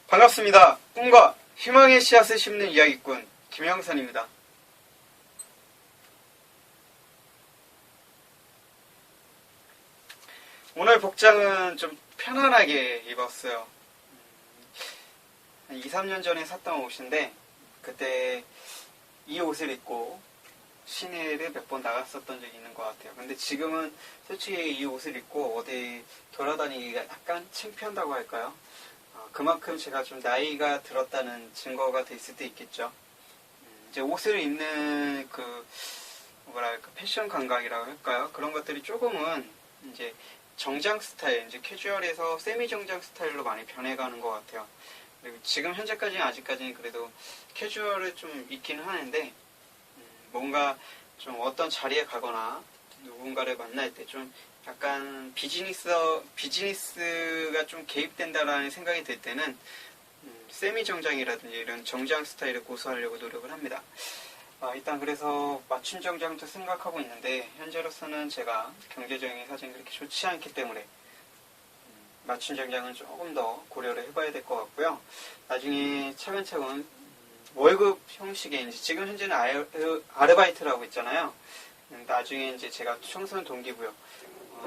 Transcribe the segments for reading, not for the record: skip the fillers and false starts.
반갑습니다. 꿈과 희망의 씨앗을 심는 이야기꾼 김영선입니다. 오늘 복장은 좀 편안하게 입었어요. 한 2, 3년 전에 샀던 옷인데 그때 이 옷을 입고 시내를 몇 번 나갔었던 적이 있는 것 같아요. 근데 지금은 솔직히 이 옷을 입고 어디 돌아다니기가 약간 창피한다고 할까요? 그만큼 제가 좀 나이가 들었다는 증거가 될 수도 있겠죠. 이제 옷을 입는 패션 감각이라고 할까요? 그런 것들이 조금은 이제 정장 스타일, 이제 캐주얼에서 세미 정장 스타일로 많이 변해가는 것 같아요. 그리고 지금 현재까지는 아직까지는 그래도 캐주얼을 좀 입기는 하는데, 뭔가 좀 어떤 자리에 가거나 누군가를 만날 때 좀 약간 비즈니스가 좀 개입된다라는 생각이 들 때는 세미 정장이라든지 이런 정장 스타일을 고수하려고 노력을 합니다. 일단 그래서 맞춤 정장도 생각하고 있는데 현재로서는 제가 경제적인 사정이 그렇게 좋지 않기 때문에 맞춤 정장은 조금 더 고려를 해봐야 될 것 같고요. 나중에 차근차근 월급 형식의 이제 지금 현재는 아르바이트라고 있잖아요. 나중에 이제 제가 청소년 동기부여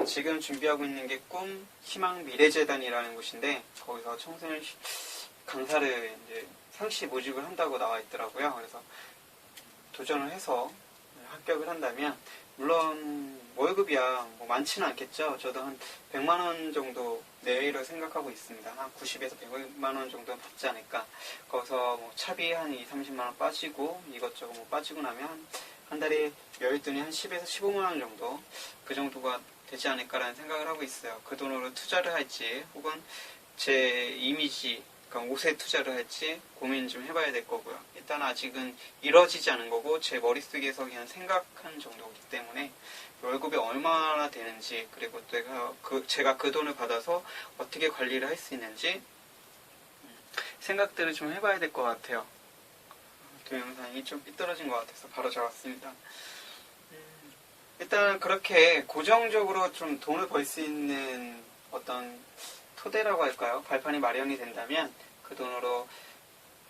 지금 준비하고 있는 게 꿈 희망 미래재단이라는 곳인데 거기서 청소년 강사를 이제 상시 모집을 한다고 나와 있더라고요. 그래서 도전을 해서 합격을 한다면 물론 월급이야 뭐 많지는 않겠죠. 저도 한 100만 원 정도 내외로 생각하고 있습니다. 한 90에서 100만 원 정도 받지 않을까. 거기서 뭐 차비 한 2, 30만 원 빠지고 이것저것 뭐 빠지고 나면 한 달에 여윳돈이 한 10에서 15만 원 정도 그 정도가 되지 않을까라는 생각을 하고 있어요. 그 돈으로 투자를 할지 혹은 제 이미지 그러니까 옷에 투자를 할지 고민 좀 해봐야 될 거고요. 일단 아직은 이루어지지 않은 거고 제 머릿속에서 그냥 생각한 정도이기 때문에 월급이 얼마나 되는지 그리고 제가 그 돈을 받아서 어떻게 관리를 할 수 있는지 생각들을 좀 해봐야 될 것 같아요. 동영상이 좀 삐뚤어진 것 같아서 바로 잡았습니다. 일단 그렇게 고정적으로 좀 돈을 벌 수 있는 어떤 토대라고 할까요? 발판이 마련이 된다면 그 돈으로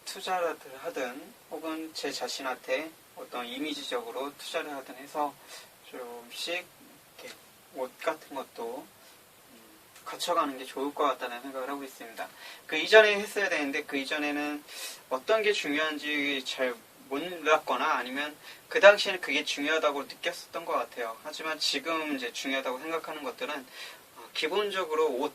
투자를 하든 혹은 제 자신한테 어떤 이미지적으로 투자를 하든 해서 조금씩 이렇게 옷 같은 것도 갖춰가는 게 좋을 것 같다는 생각을 하고 있습니다. 그 이전에 했어야 되는데 그 이전에는 어떤 게 중요한지 잘 몰랐거나 아니면 그 당시에는 그게 중요하다고 느꼈었던 것 같아요. 하지만 지금 이제 중요하다고 생각하는 것들은 기본적으로 옷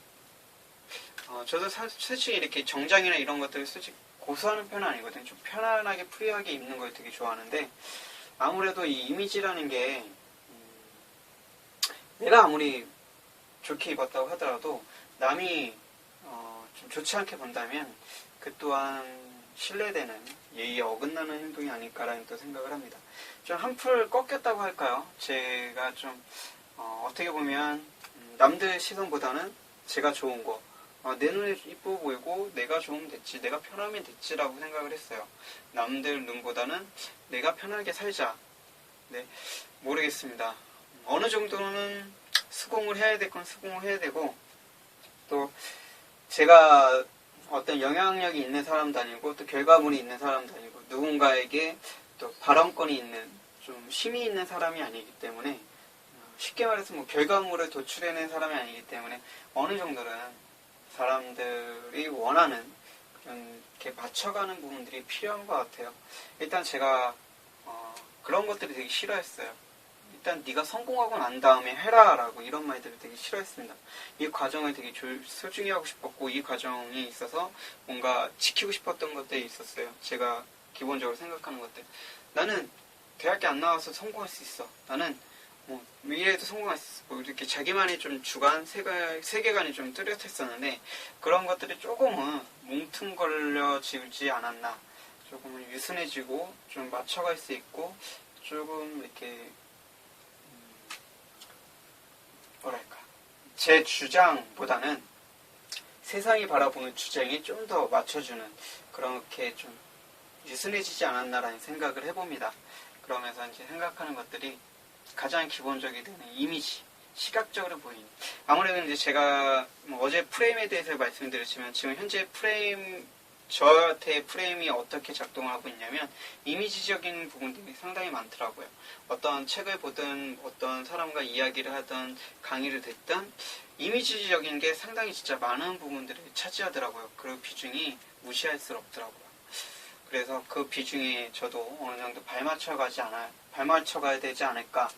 저도 솔직히 이렇게 정장이나 이런 것들을 솔직히 고수하는 편은 아니거든요. 좀 편안하게 프리하게 입는 걸 되게 좋아하는데 아무래도 이 이미지라는 게 내가 아무리 좋게 입었다고 하더라도 남이 좀 좋지 않게 본다면 그 또한 신뢰되는 예의에 어긋나는 행동이 아닐까라는 또 생각을 합니다. 좀 한풀 꺾였다고 할까요? 제가 좀 어떻게 보면 남들 시선보다는 제가 좋은 거 내 눈에 이뻐 보이고 내가 좋으면 됐지 내가 편하면 됐지라고 생각을 했어요. 남들 눈보다는 내가 편하게 살자. 네, 모르겠습니다. 어느 정도는 수긍을 해야 될 건 수긍을 해야 되고 또 제가 어떤 영향력이 있는 사람도 아니고 또 결과물이 있는 사람도 아니고 누군가에게 또 발언권이 있는 좀 힘이 있는 사람이 아니기 때문에 쉽게 말해서 뭐 결과물을 도출해낸 사람이 아니기 때문에 어느 정도는 사람들이 원하는 그런 이렇게 맞춰가는 부분들이 필요한 것 같아요. 일단 제가 그런 것들이 되게 싫어했어요. 일단 네가 성공하고 난 다음에 해라라고 이런 말들을 되게 싫어했습니다. 이 과정을 되게 소중히 하고 싶었고 이 과정에 있어서 뭔가 지키고 싶었던 것들이 있었어요. 제가 기본적으로 생각하는 것들. 나는 대학교 안 나와서 성공할 수 있어. 나는 뭐 미래에도 성공할 수 있어. 뭐 이렇게 자기만의 좀 주관, 세계관이 좀 뚜렷했었는데 그런 것들이 조금은 뭉퉁거려지지 않았나. 조금은 유순해지고 좀 맞춰갈 수 있고 조금 이렇게 뭐랄까 제 주장보다는 세상이 바라보는 주장이 좀 더 맞춰주는 그렇게 좀 유순해지지 않았나라는 생각을 해봅니다. 그러면서 이제 생각하는 것들이 가장 기본적이 되는 이미지, 시각적으로 보이는. 아무래도 이제 제가 어제 프레임에 대해서 말씀드렸지만 지금 현재 프레임 저한테 프레임이 어떻게 작동을 하고 있냐면 이미지적인 부분들이 상당히 많더라고요. 어떤 책을 보든 어떤 사람과 이야기를 하든 강의를 듣든 이미지적인 게 상당히 진짜 많은 부분들을 차지하더라고요. 그 비중이 무시할 수 없더라고요. 그래서 그 비중에 저도 어느 정도 발맞춰가야 되지 않을까.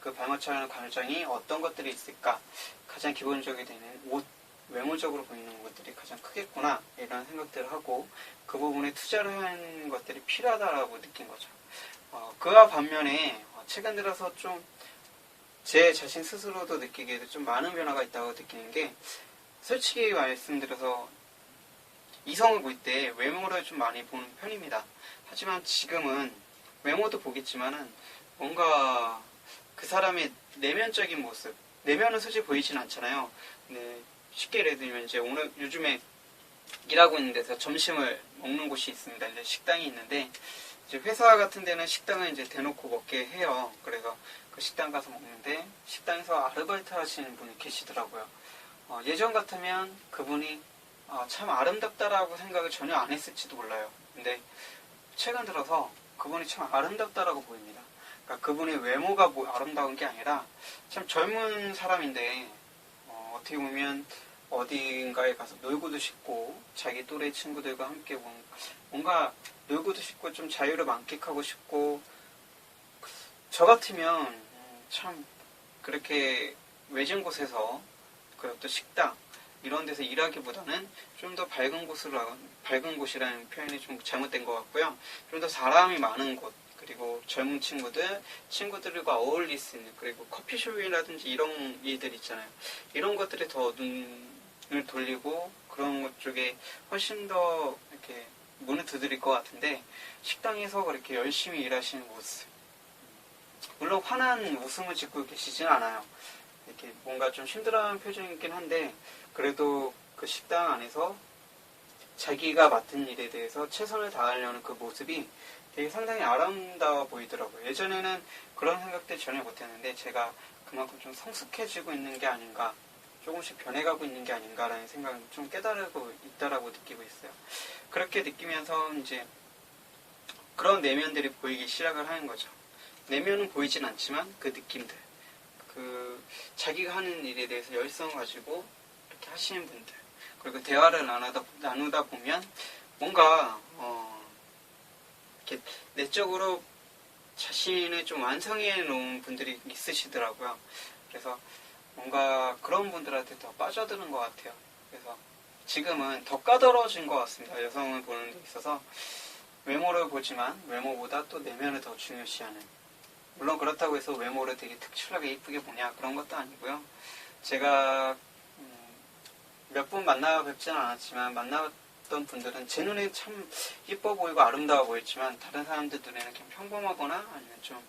그 발맞춰가는 과정이 어떤 것들이 있을까. 가장 기본적이 되는 옷, 외모적으로 보이는 것들이 가장 크겠구나 이런 생각들을 하고 그 부분에 투자를 하는 것들이 필요하다라고 느낀 거죠. 그와 반면에 최근 들어서 좀 제 자신 스스로도 느끼기에도 좀 많은 변화가 있다고 느끼는 게 솔직히 말씀드려서 이성을 볼 때 외모를 좀 많이 보는 편입니다. 하지만 지금은 외모도 보겠지만은 뭔가 그 사람의 내면적인 모습, 내면은 솔직히 보이진 않잖아요. 근데 쉽게 예를 들면 이제 오늘 요즘에 일하고 있는 데서 점심을 먹는 곳이 있습니다. 이제 식당이 있는데 이제 회사 같은 데는 식당을 이제 대놓고 먹게 해요. 그래서 그 식당 가서 먹는데 식당에서 아르바이트 하시는 분이 계시더라고요. 예전 같으면 그분이 참 아름답다라고 생각을 전혀 안 했을지도 몰라요. 근데 최근 들어서 그분이 참 아름답다라고 보입니다. 그러니까 그분의 외모가 아름다운 게 아니라 참 젊은 사람인데 어떻게 보면 어딘가에 가서 놀고도 싶고 자기 또래 친구들과 함께 뭔가 놀고도 싶고 좀 자유를 만끽하고 싶고 저 같으면 참 그렇게 외진 곳에서 그리고 또 식당 이런 데서 일하기보다는 좀 더 밝은 곳이라는 표현이 좀 잘못된 것 같고요. 좀 더 사람이 많은 곳 그리고 젊은 친구들과 어울릴 수 있는 그리고 커피숍이라든지 이런 일들 있잖아요. 이런 것들에 더 눈을 돌리고 그런 것 쪽에 훨씬 더 이렇게 문을 두드릴 것 같은데 식당에서 그렇게 열심히 일하시는 모습 물론 환한 웃음을 짓고 계시진 않아요. 이렇게 뭔가 좀 힘들어하는 표정이긴 한데 그래도 그 식당 안에서 자기가 맡은 일에 대해서 최선을 다하려는 그 모습이 되게 상당히 아름다워 보이더라고요. 예전에는 그런 생각들 전혀 못했는데 제가 그만큼 좀 성숙해지고 있는 게 아닌가 조금씩 변해가고 있는 게 아닌가라는 생각을 좀 깨달고 있다라고 느끼고 있어요. 그렇게 느끼면서 이제 그런 내면들이 보이기 시작을 하는 거죠. 내면은 보이진 않지만 그 느낌들 그 자기가 하는 일에 대해서 열성을 가지고 이렇게 하시는 분들 그리고 대화를 나누다 보면 뭔가 이렇게 내적으로 자신을 좀 완성해 놓은 분들이 있으시더라고요. 그래서 뭔가 그런 분들한테 더 빠져드는 것 같아요. 그래서 지금은 더 까다로워진 것 같습니다. 여성을 보는 데 있어서 외모를 보지만 외모보다 또 내면을 더 중요시하는 물론 그렇다고 해서 외모를 되게 특출나게 이쁘게 보냐 그런 것도 아니고요. 제가 몇 분 만나 뵙지는 않았지만 만나봤던 분들은 제 눈에 참 이뻐 보이고 아름다워 보였지만 다른 사람들 눈에는 그냥 평범하거나 아니면 좀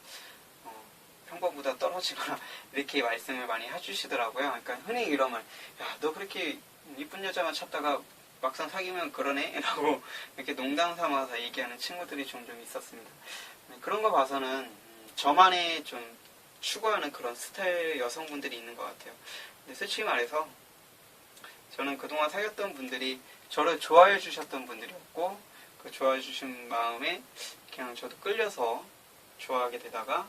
평범보다 떨어지거나 이렇게 말씀을 많이 해주시더라고요. 그러니까 흔히 이러면 야, 너 그렇게 이쁜 여자만 찾다가 막상 사귀면 그러네? 라고 이렇게 농담 삼아서 얘기하는 친구들이 종종 있었습니다. 그런 거 봐서는 저만의 좀 추구하는 그런 스타일 여성분들이 있는 것 같아요. 근데 솔직히 말해서 저는 그동안 사귀었던 분들이 저를 좋아해 주셨던 분들이었고 그 좋아해 주신 마음에 그냥 저도 끌려서 좋아하게 되다가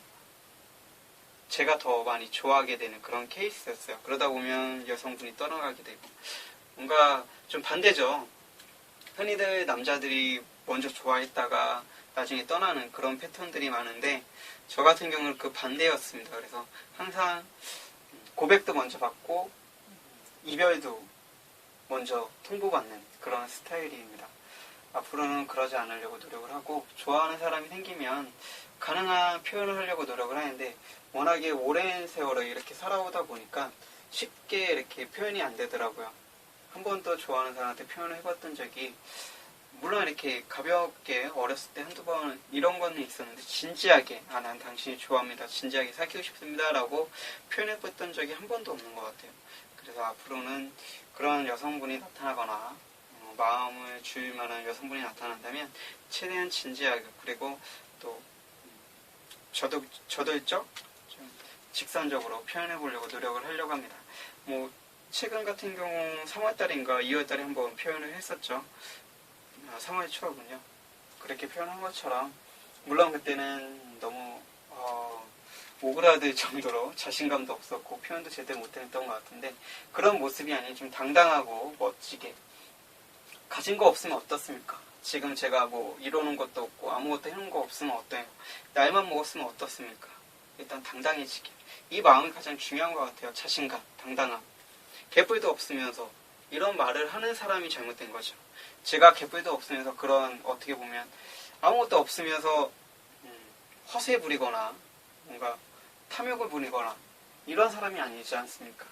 제가 더 많이 좋아하게 되는 그런 케이스였어요. 그러다 보면 여성분이 떠나가게 되고 뭔가 좀 반대죠. 흔히들 남자들이 먼저 좋아했다가 나중에 떠나는 그런 패턴들이 많은데 저 같은 경우는 그 반대였습니다. 그래서 항상 고백도 먼저 받고 이별도 먼저 통보받는 그런 스타일입니다. 앞으로는 그러지 않으려고 노력을 하고 좋아하는 사람이 생기면 가능한 표현을 하려고 노력을 하는데 워낙에 오랜 세월을 이렇게 살아오다 보니까 쉽게 이렇게 표현이 안 되더라고요. 한 번도 좋아하는 사람한테 표현을 해봤던 적이 물론 이렇게 가볍게 어렸을 때 한두 번 이런 거는 있었는데 진지하게 난 당신이 좋아합니다. 진지하게 사귀고 싶습니다. 라고 표현해봤던 적이 한 번도 없는 것 같아요. 그래서 앞으로는 그런 여성분이 나타나거나 마음을 줄 만한 여성분이 나타난다면 최대한 진지하게 그리고 또 저돌적 좀 직선적으로 표현해 보려고 노력을 하려고 합니다. 최근 같은 경우 3월달인가 2월달에 한번 표현을 했었죠. 3월 초군요. 그렇게 표현한 것처럼 물론 그때는 너무 오그라들 정도로 자신감도 없었고 표현도 제대로 못했던 것 같은데 그런 모습이 아닌 좀 당당하고 멋지게 가진 거 없으면 어떻습니까? 지금 제가 뭐 이러는 것도 없고 아무것도 해놓은 거 없으면 어때요? 날만 먹었으면 어떻습니까? 일단 당당해지기. 이 마음이 가장 중요한 것 같아요. 자신감, 당당함. 개뿔도 없으면서 이런 말을 하는 사람이 잘못된 거죠. 제가 개뿔도 없으면서 그런 어떻게 보면 아무것도 없으면서 허세 부리거나 뭔가 탐욕을 부리거나 이런 사람이 아니지 않습니까?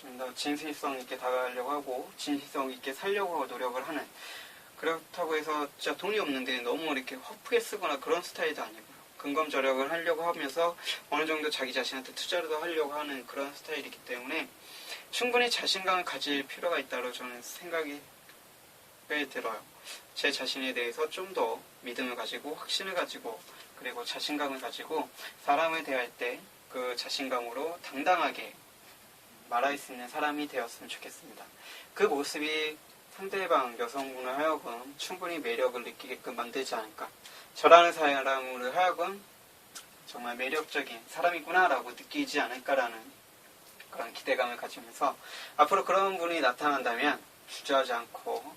좀 더 진실성 있게 다가가려고 하고 진실성 있게 살려고 노력을 하는 그렇다고 해서 진짜 돈이 없는데 너무 이렇게 허프게 쓰거나 그런 스타일도 아니고요. 근검절약을 하려고 하면서 어느 정도 자기 자신한테 투자도 하려고 하는 그런 스타일이기 때문에 충분히 자신감을 가질 필요가 있다고 저는 생각이 들어요. 제 자신에 대해서 좀 더 믿음을 가지고 확신을 가지고 그리고 자신감을 가지고 사람을 대할 때 그 자신감으로 당당하게 말할 수 있는 사람이 되었으면 좋겠습니다. 그 모습이 상대방 여성분을 하여금 충분히 매력을 느끼게끔 만들지 않을까. 저라는 사람으로 하여금 정말 매력적인 사람이구나라고 느끼지 않을까라는 그런 기대감을 가지면서 앞으로 그런 분이 나타난다면 주저하지 않고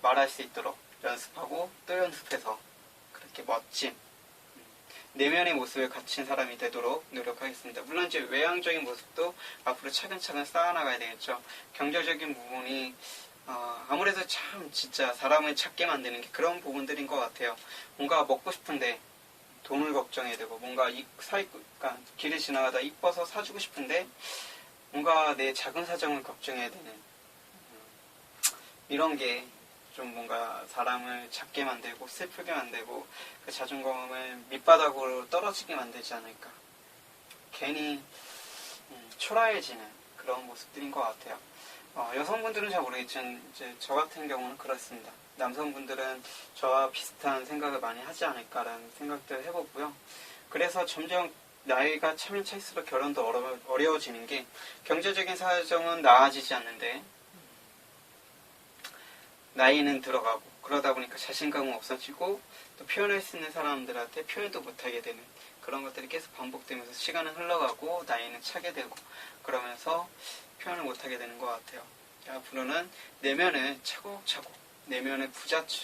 말할 수 있도록 연습하고 또 연습해서 그렇게 멋진 내면의 모습을 갖춘 사람이 되도록 노력하겠습니다. 물론 이제 외향적인 모습도 앞으로 차근차근 쌓아나가야 되겠죠. 경제적인 부분이 아무래도 참 진짜 사람을 찾게 만드는 게 그런 부분들인 것 같아요. 뭔가 먹고 싶은데 돈을 걱정해야 되고 뭔가 그러니까 길을 지나가다 이뻐서 사주고 싶은데 뭔가 내 작은 사정을 걱정해야 되는 이런 게 좀 뭔가 사람을 작게 만들고 슬프게 만들고 그 자존감을 밑바닥으로 떨어지게 만들지 않을까. 괜히 초라해지는 그런 모습들인 것 같아요. 여성분들은 잘 모르겠지만 이제 저 같은 경우는 그렇습니다. 남성분들은 저와 비슷한 생각을 많이 하지 않을까라는 생각들을 해보고요. 그래서 점점 나이가 차면 찰수록 결혼도 어려워지는 게 경제적인 사정은 나아지지 않는데 나이는 들어가고 그러다 보니까 자신감은 없어지고 또 표현할 수 있는 사람들한테 표현도 못하게 되는 그런 것들이 계속 반복되면서 시간은 흘러가고 나이는 차게 되고 그러면서 표현을 못하게 되는 것 같아요. 앞으로는 내면을 차곡차곡 내면을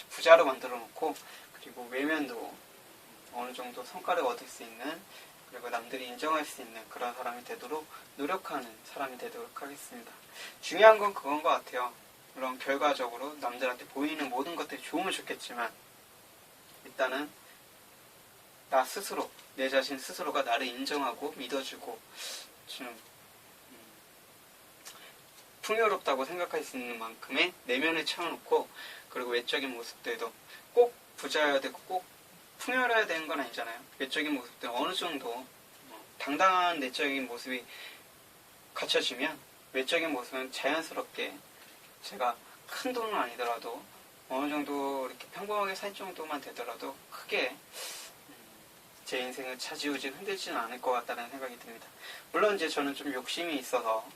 부자로 만들어 놓고 그리고 외면도 어느 정도 성과를 얻을 수 있는 그리고 남들이 인정할 수 있는 그런 사람이 되도록 노력하는 사람이 되도록 하겠습니다. 중요한 건 그건 것 같아요. 물론 결과적으로 남들한테 보이는 모든 것들이 좋으면 좋겠지만 일단은 나 스스로 내 자신 스스로가 나를 인정하고 믿어주고 좀 풍요롭다고 생각할 수 있는 만큼의 내면을 채워놓고 그리고 외적인 모습들도 꼭 부자여야 되고 꼭 풍요로워야 되는 건 아니잖아요. 외적인 모습들은 어느 정도 당당한 내적인 모습이 갖춰지면 외적인 모습은 자연스럽게 제가 큰 돈은 아니더라도 어느 정도 이렇게 평범하게 살 정도만 되더라도 크게 제 인생을 차지우지 흔들지는 않을 것 같다는 생각이 듭니다. 물론 이제 저는 좀 욕심이 있어서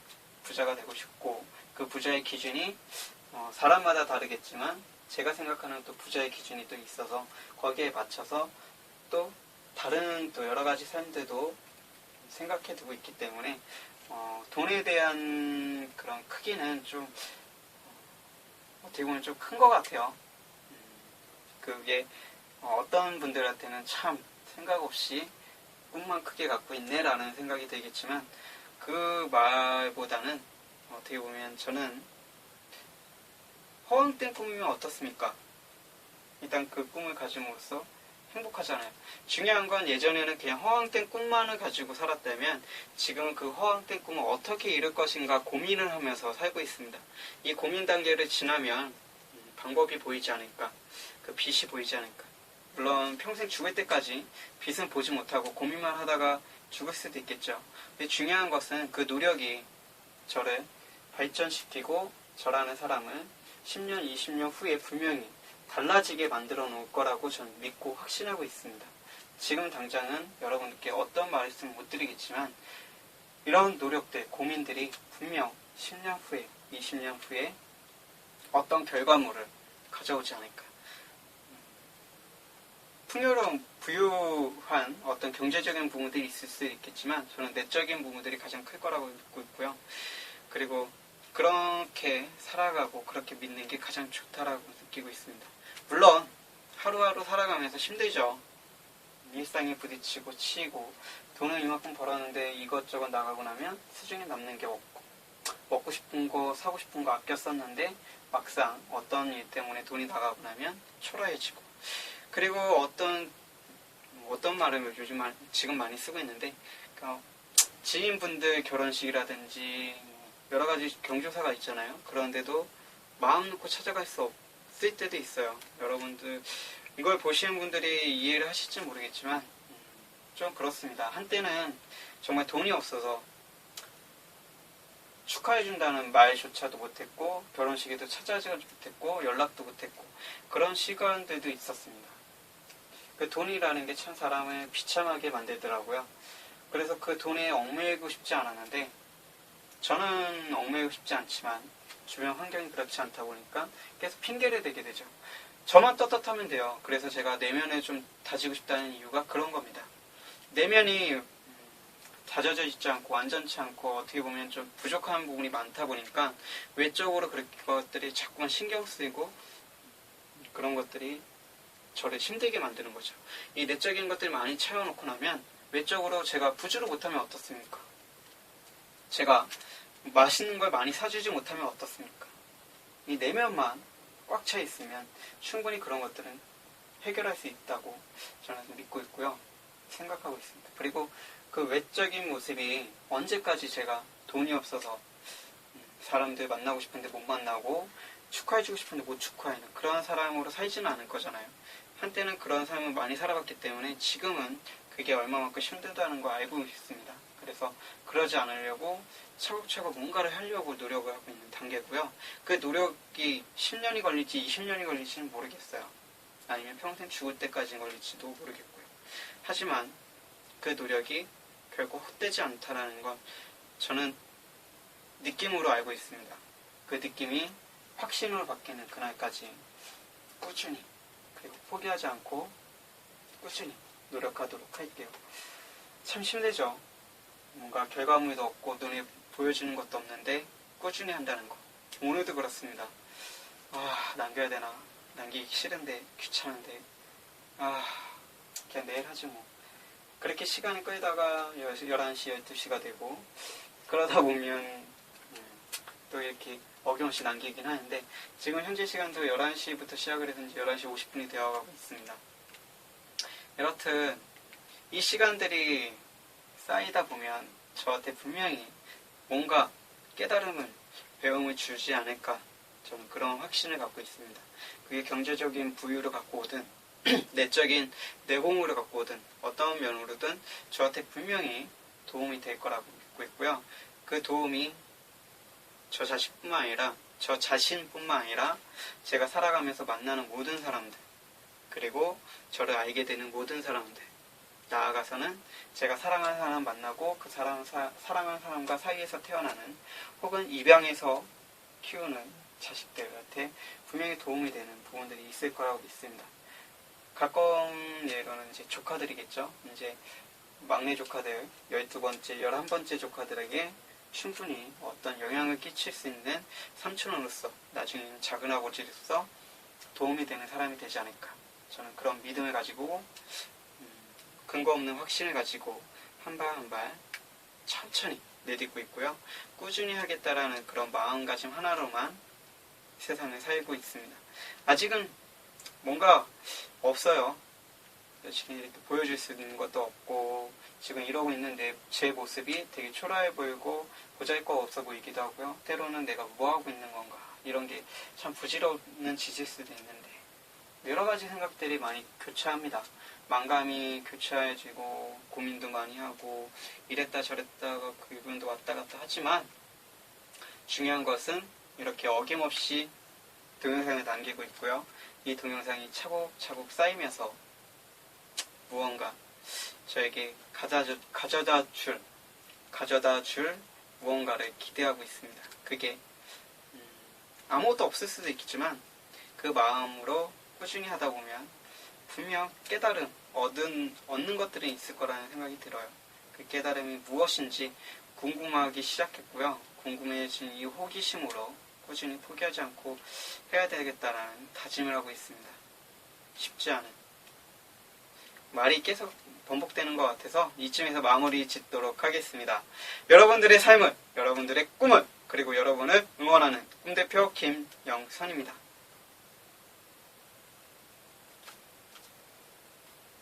부자가 되고 싶고 그 부자의 기준이 사람마다 다르겠지만 제가 생각하는 또 부자의 기준이 또 있어서 거기에 맞춰서 또 다른 또 여러 가지 삶들도 생각해 두고 있기 때문에 돈에 대한 그런 크기는 좀 어떻게 보면 좀 큰 것 같아요. 그게 어떤 분들한테는 참 생각 없이 꿈만 크게 갖고 있네라는 생각이 들겠지만 그 말보다는 어떻게 보면 저는 허황된 꿈이면 어떻습니까? 일단 그 꿈을 가짐으로써 행복하잖아요. 중요한 건 예전에는 그냥 허황된 꿈만을 가지고 살았다면 지금은 그 허황된 꿈을 어떻게 이룰 것인가 고민을 하면서 살고 있습니다. 이 고민 단계를 지나면 방법이 보이지 않을까, 그 빛이 보이지 않을까. 물론 평생 죽을 때까지 빛은 보지 못하고 고민만 하다가 죽을 수도 있겠죠. 근데 중요한 것은 그 노력이 저를 발전시키고 저라는 사람을 10년, 20년 후에 분명히 달라지게 만들어 놓을 거라고 저는 믿고 확신하고 있습니다. 지금 당장은 여러분께 어떤 말씀을 못 드리겠지만 이런 노력들, 고민들이 분명 10년 후에, 20년 후에 어떤 결과물을 가져오지 않을까. 풍요로운 부유한 어떤 경제적인 부분들이 있을 수 있겠지만 저는 내적인 부분들이 가장 클 거라고 믿고 있고요. 그리고 그렇게 살아가고 그렇게 믿는 게 가장 좋다라고 느끼고 있습니다. 물론 하루하루 살아가면서 힘들죠. 일상에 부딪히고 치이고 돈을 이만큼 벌었는데 이것저것 나가고 나면 수중에 남는 게 없고 먹고 싶은 거 사고 싶은 거 아껴 썼는데 막상 어떤 일 때문에 돈이 나가고 나면 초라해지고 그리고 어떤 말을 지금 많이 쓰고 있는데 그러니까 지인분들 결혼식이라든지 여러 가지 경조사가 있잖아요. 그런데도 마음 놓고 찾아갈 수 없을 때도 있어요. 여러분들 이걸 보시는 분들이 이해를 하실지 모르겠지만 좀 그렇습니다. 한때는 정말 돈이 없어서 축하해준다는 말조차도 못했고 결혼식에도 찾아가지 못했고 연락도 못했고 그런 시간들도 있었습니다. 그 돈이라는 게 참 사람을 비참하게 만들더라고요. 그래서 그 돈에 얽매이고 싶지 않았는데 저는 얽매이고 싶지 않지만 주변 환경이 그렇지 않다 보니까 계속 핑계를 대게 되죠. 저만 떳떳하면 돼요. 그래서 제가 내면을 좀 다지고 싶다는 이유가 그런 겁니다. 내면이 다져져 있지 않고 완전치 않고 어떻게 보면 좀 부족한 부분이 많다 보니까 외적으로 그런 것들이 자꾸만 신경 쓰이고 그런 것들이 저를 힘들게 만드는 거죠. 이 내적인 것들이 많이 채워놓고 나면 외적으로 제가 부주를 못하면 어떻습니까? 제가 맛있는 걸 많이 사주지 못하면 어떻습니까? 이 내면만 꽉 차 있으면 충분히 그런 것들은 해결할 수 있다고 저는 믿고 있고요. 생각하고 있습니다. 그리고 그 외적인 모습이 언제까지 제가 돈이 없어서 사람들 만나고 싶은데 못 만나고 축하해주고 싶은데 못 축하해는 그런 사람으로 살지는 않을 거잖아요. 한때는 그런 삶을 많이 살아봤기 때문에 지금은 그게 얼마만큼 힘들다는 걸 알고 있습니다. 그래서 그러지 않으려고 차곡차곡 뭔가를 하려고 노력을 하고 있는 단계고요. 그 노력이 10년이 걸릴지 20년이 걸릴지는 모르겠어요. 아니면 평생 죽을 때까지 걸릴지도 모르겠고요. 하지만 그 노력이 결코 헛되지 않다라는 건 저는 느낌으로 알고 있습니다. 그 느낌이 확신으로 바뀌는 그날까지 꾸준히 그리고 포기하지 않고 꾸준히 노력하도록 할게요. 참 힘들죠. 뭔가 결과물도 없고 눈에 보여주는 것도 없는데 꾸준히 한다는 거. 오늘도 그렇습니다. 남겨야 되나? 남기기 싫은데 귀찮은데 그냥 내일 하지 뭐. 그렇게 시간을 끌다가 11시, 12시가 되고 그러다 보면 또 이렇게 어김없이 남기긴 하는데 지금 현재 시간도 11시부터 시작을 했는지 11시 50분이 되어가고 있습니다. 여하튼 이 시간들이 쌓이다 보면 저한테 분명히 뭔가 깨달음을, 배움을 주지 않을까 저는 그런 확신을 갖고 있습니다. 그게 경제적인 부유를 갖고 오든 내적인 내공으로 갖고 오든 어떤 면으로든 저한테 분명히 도움이 될 거라고 믿고 있고요. 그 도움이 저 자신뿐만 아니라 제가 살아가면서 만나는 모든 사람들 그리고 저를 알게 되는 모든 사람들 나아가서는 제가 사랑하는 사람 만나고 그 사랑하는 사람과 사이에서 태어나는 혹은 입양해서 키우는 자식들한테 분명히 도움이 되는 부분들이 있을 거라고 믿습니다. 가까운 예로는 이제 조카들이겠죠. 이제 막내 조카들 12번째, 11번째 조카들에게 충분히 어떤 영향을 끼칠 수 있는 삼촌으로서 나중에는 작은 아버지로서 도움이 되는 사람이 되지 않을까. 저는 그런 믿음을 가지고 근거 없는 확신을 가지고 한 발 한 발 천천히 내딛고 있고요. 꾸준히 하겠다라는 그런 마음가짐 하나로만 세상을 살고 있습니다. 아직은 뭔가 없어요. 지금 이렇게 보여줄 수 있는 것도 없고 지금 이러고 있는데 제 모습이 되게 초라해 보이고 보잘것 없어 보이기도 하고요. 때로는 내가 뭐하고 있는 건가 이런 게 참 부질없는 짓일 수도 있는데 여러 가지 생각들이 많이 교차합니다. 만감이 교차해지고 고민도 많이 하고 이랬다 저랬다가 그 기분도 왔다 갔다 하지만 중요한 것은 이렇게 어김없이 동영상을 남기고 있고요. 이 동영상이 차곡차곡 쌓이면서 무언가 저에게 가져다 줄 무언가를 기대하고 있습니다. 그게 아무것도 없을 수도 있겠지만 그 마음으로 꾸준히 하다 보면 분명 깨달음, 얻는 것들이 있을 거라는 생각이 들어요. 그 깨달음이 무엇인지 궁금하기 시작했고요. 궁금해진 이 호기심으로 꾸준히 포기하지 않고 해야 되겠다라는 다짐을 하고 있습니다. 쉽지 않은. 말이 계속 반복되는 것 같아서 이쯤에서 마무리 짓도록 하겠습니다. 여러분들의 삶을, 여러분들의 꿈을, 그리고 여러분을 응원하는 꿈대표 김영선입니다.